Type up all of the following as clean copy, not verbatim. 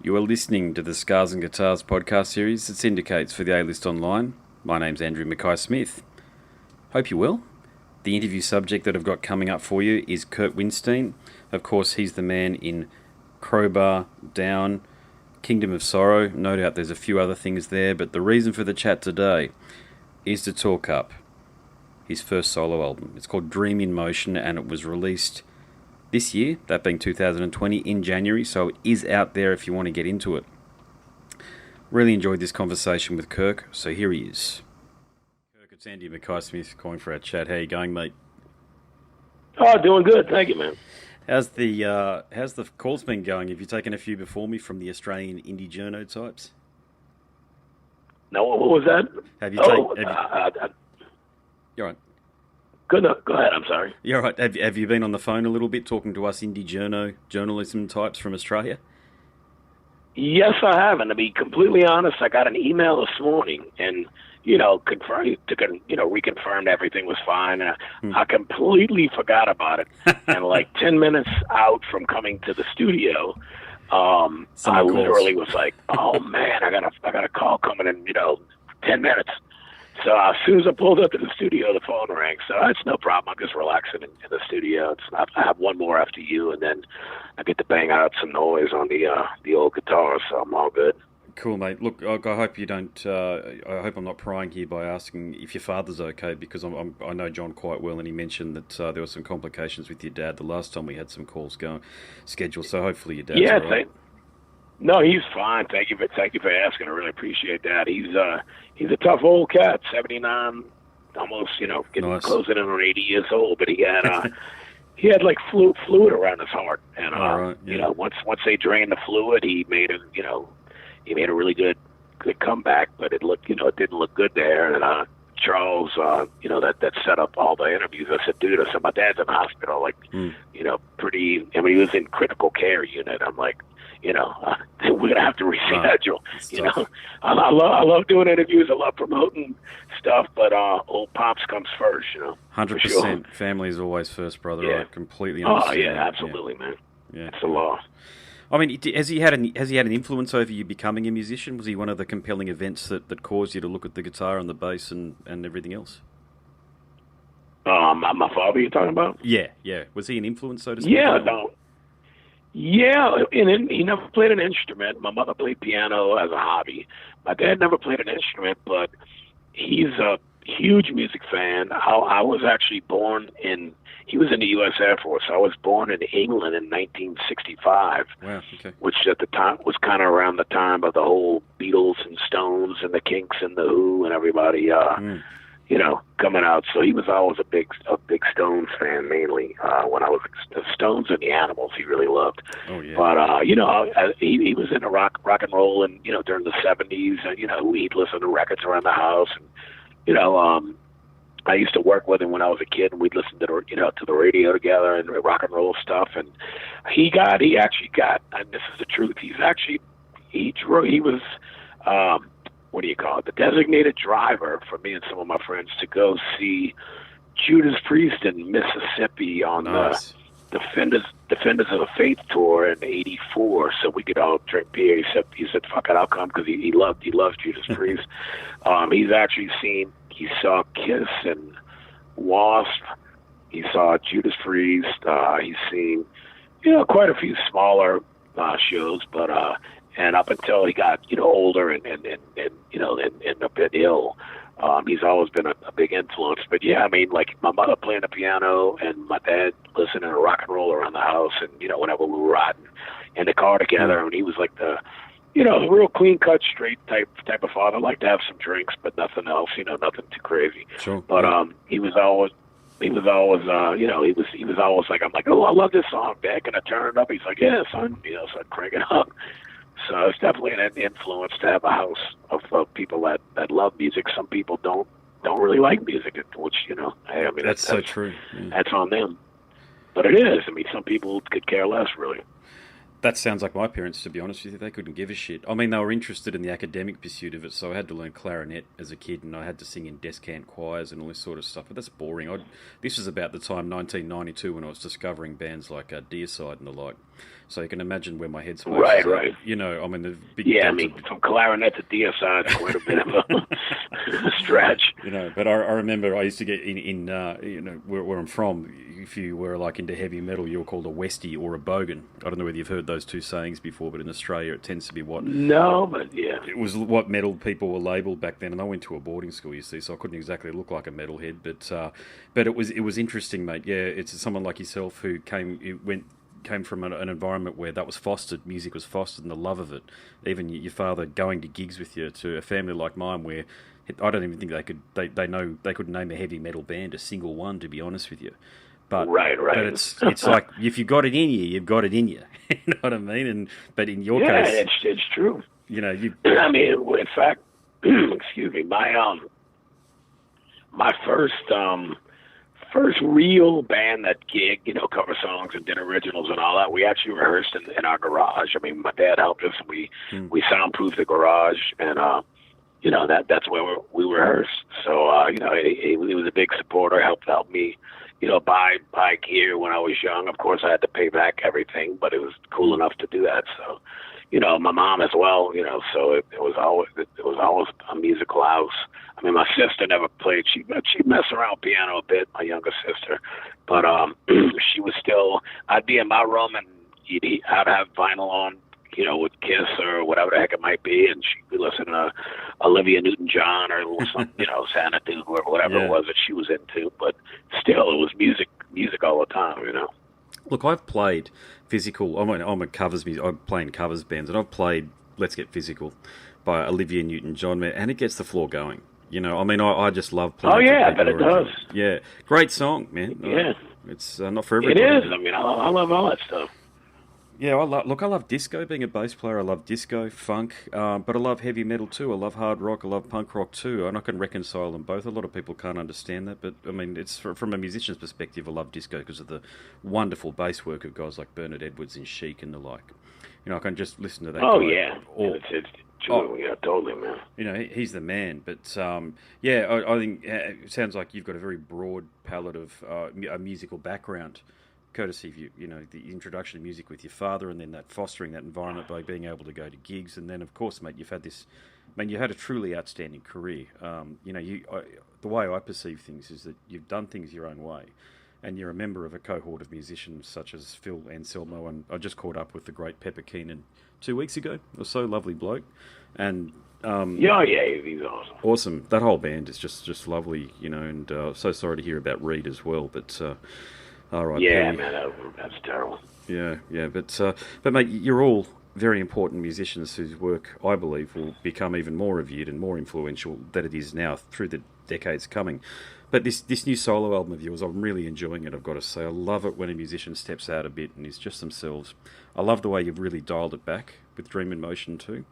You are listening to the Scars and Guitars podcast series that syndicates for the A-List Online. My name's Andrew Mackay-Smith. Hope you're well. The interview subject that I've got coming up for you is Kirk Windstein. Of course, he's the man in Crowbar, Down, Kingdom of Sorrow. No doubt there's a few other things there, but the reason for the chat today is to talk up his first solo album. It's called Dream in Motion, and it was released this year, that being 2020, in January, so it is out there if you want to get into it. Really enjoyed this conversation with Kirk, so here he is. Kirk, it's Andy Mackay-Smith calling for our chat. How you going, mate? Oh, doing good. Thank you, man. How's the calls been going? Have you taken a few before me from the Australian indie journo types? No, what was that? You're right. Go ahead. I'm sorry. You're right. Have you been on the phone a little bit talking to us indie journalism types from Australia? Yes, I have. And to be completely honest, I got an email this morning and, reconfirmed everything was fine. I completely forgot about it. And like 10 minutes out from coming to the studio, I literally was like, oh man, I got a call coming in, 10 minutes. So as soon as I pulled up to the studio, the phone rang. So it's no problem. I'm just relaxing in the studio. I have one more after you, and then I get to bang out some noise on the old guitar. So I'm all good. Cool, mate. Look, I hope you don't. I hope I'm not prying here by asking if your father's okay, because I know John quite well, and he mentioned that there were some complications with your dad the last time we had some calls scheduled. So hopefully your dad's all right. No, he's fine. Thank you for asking. I really appreciate that. He's a tough old cat, 79, almost getting nice. Closing in on 80 years old. But he had like fluid around his heart, and once they drained the fluid, he made a really good comeback. But it didn't look good there. And Charles, that set up all the interviews. I said, my dad's in the hospital, pretty. I mean, he was in critical care unit. I'm like, we're gonna have to reschedule. I love doing interviews. I love promoting stuff, but old pops comes first. 100%. Sure. Family is always first, brother. Yeah. I completely understand. Oh yeah, absolutely, man. Yeah, it's a law. I mean, has he had an influence over you becoming a musician? Was he one of the compelling events that caused you to look at the guitar and the bass and everything else? My father, you're talking about? Yeah. Was he an influence, so to speak? Yeah, no. Yeah, and he never played an instrument. My mother played piano as a hobby. My dad never played an instrument, but he's a huge music fan. I was actually he was in the U.S. Air Force. I was born in England in 1965, wow, okay. Which at the time was kind of around the time of the whole Beatles and Stones and the Kinks and the Who and everybody, coming out. So he was always a big Stones fan, mainly. When I was the Stones and the Animals, he really loved. Oh yeah. But he was into rock and roll, and during the '70s, and he'd listen to records around the house, and I used to work with him when I was a kid, and we'd listen to the radio together and rock and roll stuff. And he actually got, and this is the truth, he was. What do you call it? The designated driver for me and some of my friends to go see Judas Priest in Mississippi on nice. the Defenders of the Faith tour in '84, so we could all drink beer. He said, "Fuck it, I'll come," because he loved Judas Priest. He saw Kiss and Wasp. He saw Judas Priest. He's seen quite a few smaller shows, but. And up until he got, older and a bit ill, he's always been a big influence. But yeah, I mean, like my mother playing the piano and my dad listening to rock and roll around the house, and whenever we were riding in the car together, and he was like the real clean cut, straight type of father. Liked to have some drinks, but nothing else, nothing too crazy. Sure. But he was always like, I'm like, oh, I love this song, Dad, can I turn it up? He's like, yeah, son, so I'd crank it up. So it's definitely an influence to have a house of people that love music. Some people don't really like music, which I mean that's so true. Yeah. That's on them, but it is. I mean, some people could care less, really. That sounds like my parents, to be honest with you. They couldn't give a shit. I mean, they were interested in the academic pursuit of it, so I had to learn clarinet as a kid, and I had to sing in descant choirs and all this sort of stuff. But that's boring. This was about the time, 1992, when I was discovering bands like Deicide and the like. So you can imagine where my headspace was. Right. You know, I mean, the big. Yeah, I mean, from clarinet to Deicide, quite a bit of a stretch. You know, but I remember I used to get in you know, where I'm from. If you were like into heavy metal, you were called a Westie or a Bogan. I don't know whether you've heard those two sayings before, but in Australia, it tends to be what. No, but yeah, it was what metal people were labelled back then. And I went to a boarding school, you see, so I couldn't exactly look like a metalhead. But it was interesting, mate. Yeah, it's someone like yourself who came from an environment where that was fostered, music was fostered, and the love of it. Even your father going to gigs with you, to a family like mine where I don't even think they could name a heavy metal band, a single one, to be honest with you. But right. But it's like if you got it in you, you've got it in you. You know what I mean? But in your case, it's true. You know, I mean, in fact, excuse me, my first real band that gigged, you know, cover songs and did originals and all that, we actually rehearsed in our garage. I mean, my dad helped us, and we soundproofed the garage, and you know, that's where we rehearsed. So you know, he was a big supporter, helped me, you know, buy gear when I was young. Of course, I had to pay back everything, but it was cool enough to do that. So, you know, my mom as well, you know, so it was always a musical house. I mean, my sister never played. She messed around piano a bit, my younger sister, but she was still. I'd be in my room and I'd have vinyl on, you know, with Kiss or whatever the heck it might be, and she'd be listening to Olivia Newton-John or some, you know, Xanadu or whatever it was that she was into. But still, it was music all the time, you know. Look, I've played physical. I'm a covers music. I'm playing covers bands, and I've played Let's Get Physical by Olivia Newton-John, and it gets the floor going. You know, I mean, I just love playing. Oh yeah, I bet it does. Yeah, great song, man. Yeah, it's not for everybody. It is. I mean, I love all that stuff. Yeah, I love disco. Being a bass player, I love disco, funk, but I love heavy metal too. I love hard rock. I love punk rock too, and I can reconcile them both. A lot of people can't understand that, but I mean, it's from a musician's perspective. I love disco because of the wonderful bass work of guys like Bernard Edwards and Chic and the like. You know, I can just listen to that. Oh guy yeah, it's true. Yeah, totally, man. You know, he's the man. But yeah, I think it sounds like you've got a very broad palette of a musical background, courtesy of you know, the introduction of music with your father, and then that fostering that environment by being able to go to gigs, and then of course, mate, you had a truly outstanding career. You know, the way I perceive things is that you've done things your own way, and you're a member of a cohort of musicians such as Phil Anselmo, and I just caught up with the great Pepper Keenan 2 weeks ago or so. Lovely bloke, and yeah, he's awesome. Awesome. That whole band is just lovely, you know, and so sorry to hear about Reed as well, but. All right. Yeah, man, that's terrible. Yeah, but mate, you're all very important musicians whose work, I believe, will become even more revered and more influential than it is now through the decades coming. But this new solo album of yours, I'm really enjoying it, I've got to say. I love it when a musician steps out a bit and is just themselves. I love the way you've really dialed it back with Dream in Motion too.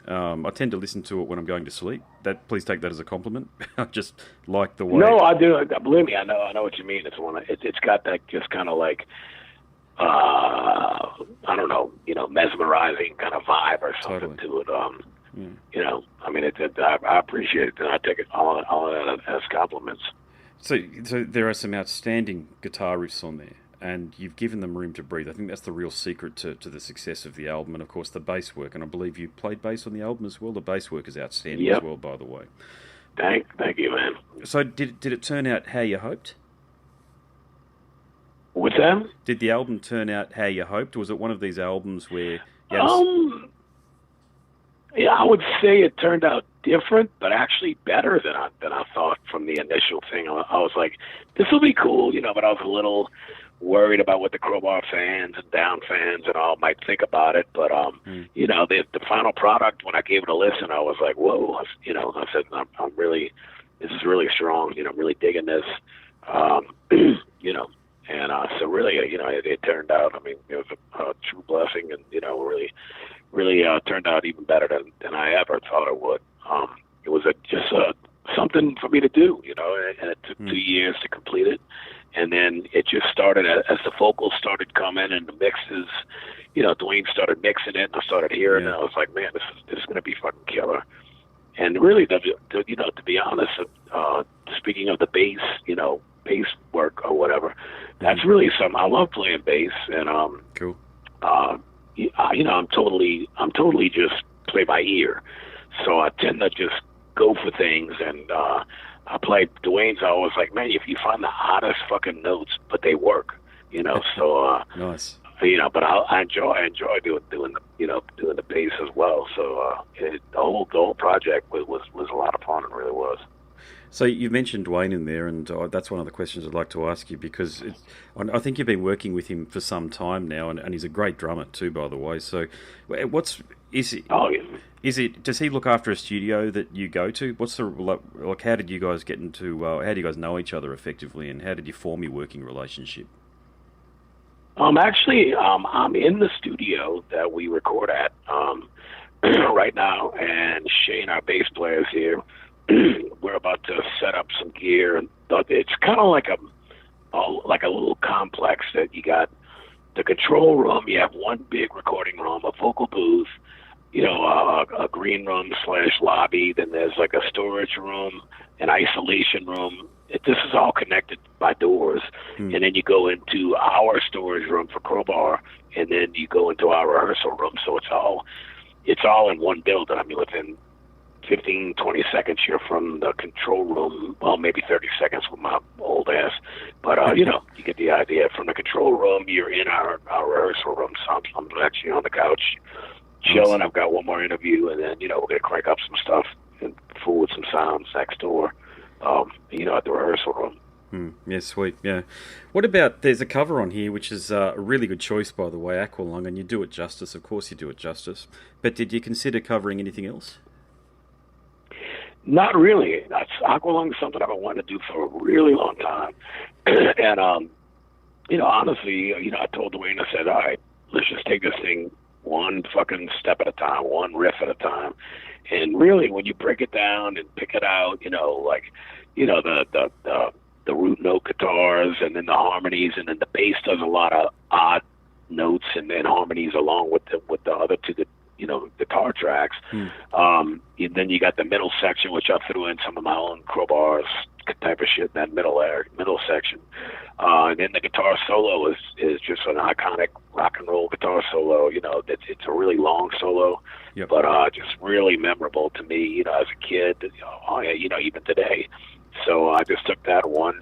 I tend to listen to it when I'm going to sleep. Please take that as a compliment. I just like the way. No, I do. Believe me, I know what you mean. It's got that just kind of like, I don't know, you know, mesmerizing kind of vibe or something to it. You know, I mean, I appreciate it, and I take it all as compliments. So there are some outstanding guitar riffs on there, and you've given them room to breathe. I think that's the real secret to the success of the album, and of course the bass work. And I believe you played bass on the album as well. The bass work is outstanding as well, by the way. Thank you, man. So did it turn out how you hoped? What's that? Did the album turn out how you hoped? Or was it one of these albums where? Yeah, I would say it turned out different, but actually better than I thought from the initial thing. I was like, this will be cool, you know, but I was a little worried about what the Crowbar fans and Down fans and all might think about it. But, you know, the final product, when I gave it a listen, I was like, whoa, you know, I said, this is really strong, you know, I'm really digging this, you know, and so really, you know, it turned out, I mean, it was a true blessing, and, you know, really turned out even better than I ever thought it would. It was just something for me to do, you know, and it took 2 years to complete it. And then it just started as the vocals started coming and the mixes, Dwayne started mixing it and I started hearing it. I was like, man, this is going to be fucking killer. And really, to be honest, speaking of the bass, bass work or whatever, that's really something I love playing bass. And cool. I'm totally just play by ear, so I tend to just go for things. And I play Dwayne's always like, man, if you find the oddest fucking notes, but they work, So nice. But I enjoy doing the bass as well. So the whole project was a lot of fun. It really was. So you mentioned Dwayne in there, and that's one of the questions I'd like to ask you, because I think you've been working with him for some time now, and he's a great drummer too, by the way. So, is it? Does he look after a studio that you go to? What's the like? How did you guys get into? How do you guys know each other effectively, and how did you form your working relationship? Actually, I'm in the studio that we record at right now, and Shane, our bass player, is here. We're about to set up some gear, and it's kind of like a little complex that you got the control room. You have one big recording room, a vocal booth, a green room / lobby. Then there's like a storage room, an isolation room. This is all connected by doors. And then you go into our storage room for Crowbar, and then you go into our rehearsal room. So it's all in one building. I mean, within 15, 20 seconds, you're from the control room. Well, maybe 30 seconds with my old ass. But, you get the idea. From the control room, you're in our rehearsal room. So I'm actually on the couch chilling. I've got one more interview, and then, we're going to crank up some stuff and fool with some sounds next door, at the rehearsal room. Yeah, sweet. Yeah. What about, there's a cover on here, which is a really good choice, by the way, Aqualung, and you do it justice. Of course you do it justice. But did you consider covering anything else? Not really. Aqualung is something I've been wanting to do for a really long time. And, honestly, I told Dwayne, I said, all right, let's just take this thing one fucking step at a time, one riff at a time. And really, when you break it down and pick it out, the root note guitars and then the harmonies, and then the bass does a lot of odd notes and then harmonies along with the other two guitar tracks. Then you got the middle section, which I threw in some of my own Crowbars type of shit in that middle section. And then the guitar solo is just an iconic rock and roll guitar solo. It's a really long solo, but just really memorable to me, as a kid, even today. So I just took that one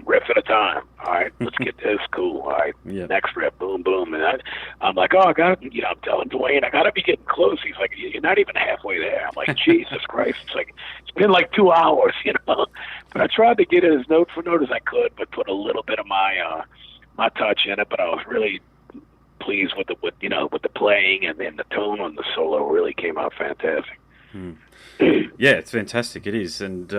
riff at a time. All right, let's get this cool. All right, next riff, boom, boom. And I'm like, I'm telling Dwayne, I got to be getting close. He's like, you're not even halfway there. I'm like, Jesus Christ. It's been like 2 hours, But I tried to get it as note for note as I could, but put a little bit of my touch in it. But I was really pleased with the playing, and then the tone on the solo really came out fantastic. Yeah, it's fantastic. It is. And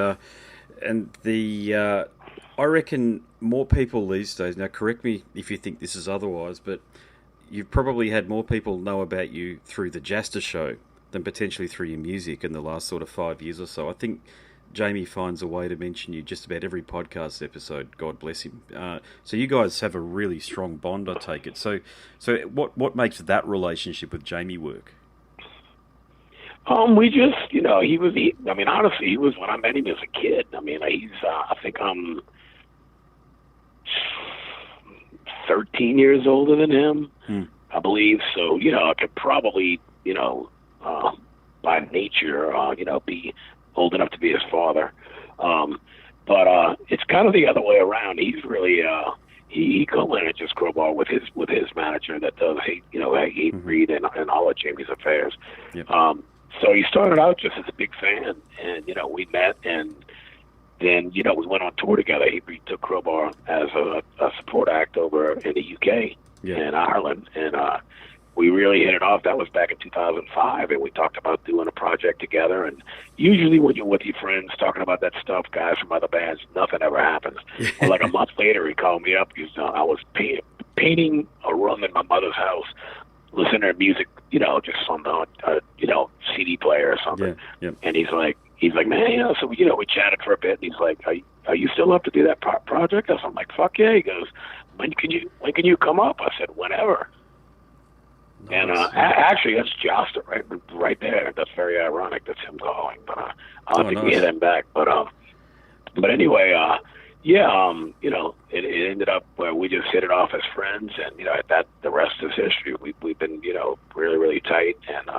I reckon more people these days, now correct me if you think this is otherwise, but you've probably had more people know about you through the Jasta show than potentially through your music in the last sort of 5 years or so. I think Jamie finds a way to mention you just about every podcast episode, God bless him. So you guys have a really strong bond, I take it. So what makes that relationship with Jamie work? We just, honestly, he was when I met him as a kid. I mean, I think I'm 13 years older than him, I believe. So, I could probably, by nature, be old enough to be his father. But it's kind of the other way around. He's really, he co-manages Crowbar with his manager that does, Reed and all of Jamie's affairs. Yep. So he started out just as a big fan, and, we met, and then, we went on tour together. He took Crowbar as a support act over in the UK and Ireland, and we really hit it off. That was back in 2005, and we talked about doing a project together. And usually when you're with your friends talking about that stuff, guys from other bands, nothing ever happens. Well, like a month later, he called me up. I was painting a room in my mother's house, listening to music, just on the, CD player or something. And he's like, he's like, man, so we chatted for a bit, and he's like, are you still up to do that project? I'm like, fuck yeah. He goes, when can you come up? I said, whenever. Nice. And actually, that's Josta right there. That's very ironic. That's him calling, but I don't think we hit him back. But anyway, it ended up where we just hit it off as friends, and the rest is history. We've been really really tight, and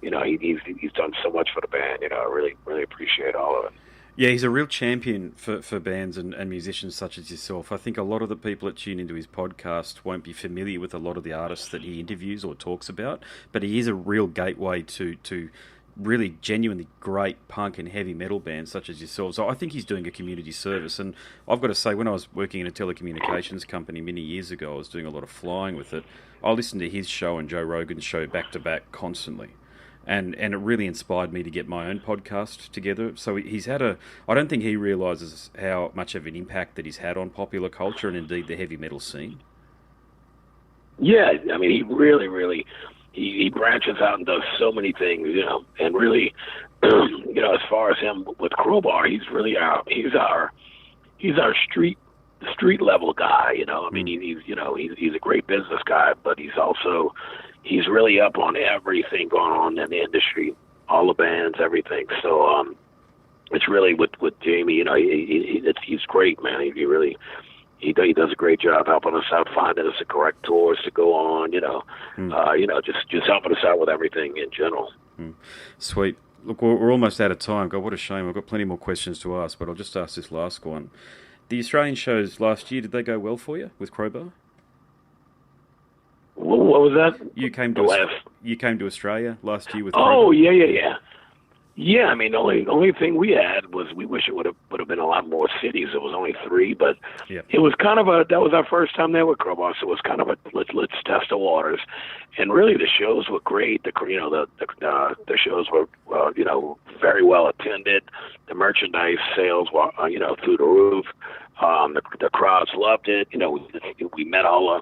he's done so much for the band. I really appreciate all of it. Yeah, he's a real champion for bands and musicians such as yourself. I think a lot of the people that tune into his podcast won't be familiar with a lot of the artists that he interviews or talks about, but he is a real gateway to really genuinely great punk and heavy metal bands such as yourself. So I think he's doing a community service. And I've got to say, when I was working in a telecommunications company many years ago, I was doing a lot of flying with it. I listened to his show and Joe Rogan's show back to back constantly. And it really inspired me to get my own podcast together. So he's had I don't think he realises how much of an impact that he's had on popular culture and indeed the heavy metal scene. Yeah, I mean, he really, really, he branches out and does so many things, and really, as far as him with Crowbar, he's really he's our street level guy, I mean, he's a great business guy, but he's really up on everything going on in the industry, all the bands, everything. So it's really with Jamie, he's great, man. He does a great job helping us out, finding us the correct tours to go on, just helping us out with everything in general. Sweet. Look, we're almost out of time. God, what a shame. I've got plenty more questions to ask, but I'll just ask this last one. The Australian shows last year, did they go well for you with Crowbar? What was that? You came to Australia last year with Crowbar? Oh, yeah. Yeah, I mean, the only thing we had was we wish it would have been a lot more cities. It was only 3, but It was kind of that was our first time there with Crowbar, so it was kind of a let's test the waters. And really, the shows were great. The shows were very well attended. The merchandise sales were through the roof. The crowds loved it. We met all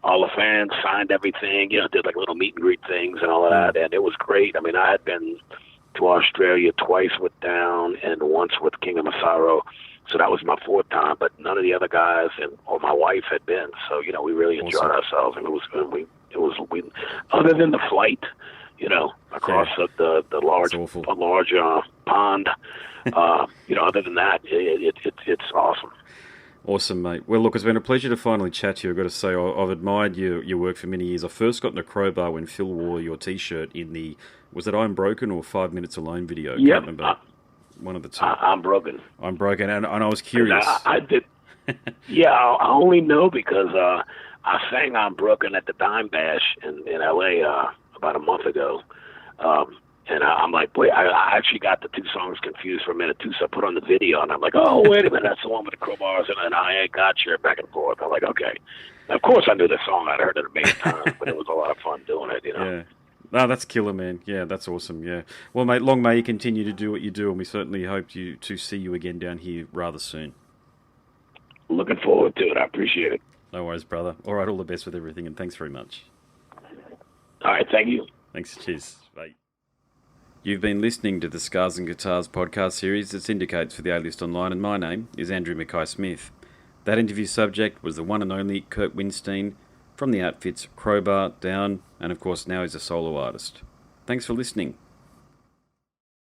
the fans, signed everything. Did like little meet and greet things and all of that, and it was great. I mean, I had been to Australia twice with Down and once with King of Massaro, so that was my 4th time. But none of the other guys or my wife had been, so we really enjoyed ourselves, and it was good. We other than the flight, across the large pond. Other than that, it's awesome. Awesome, mate. Well, look, it's been a pleasure to finally chat to you. I've got to say, I've admired your work for many years. I first got into Crowbar when Phil wore your T-shirt in the, was it I'm Broken or 5 Minutes Alone video? Yeah, can't remember. One of the two. I'm Broken. I'm Broken, and I was curious. I did. Yeah, I only know because I sang I'm Broken at the Dime Bash in L.A. About a month ago. And I'm like, wait, I actually got the 2 songs confused for a minute, too, so I put on the video, and I'm like, oh, wait a minute, that's the one with the crowbars, and I ain't got you back and forth. I'm like, okay. Now, of course I knew the song. I'd heard it a million times, but it was a lot of fun doing it, Yeah. No, that's killer, man. Yeah, that's awesome, yeah. Well, mate, long may you continue to do what you do, and we certainly hope to see you again down here rather soon. Looking forward to it. I appreciate it. No worries, brother. All right, all the best with everything, and thanks very much. All right, thank you. Thanks, cheers. Bye. You've been listening to the Scars and Guitars podcast series that syndicates for the A-List Online, and my name is Andrew Mackay-Smith. That interview subject was the one and only Kirk Windstein from the outfits Crowbar, Down, and of course now he's a solo artist. Thanks for listening.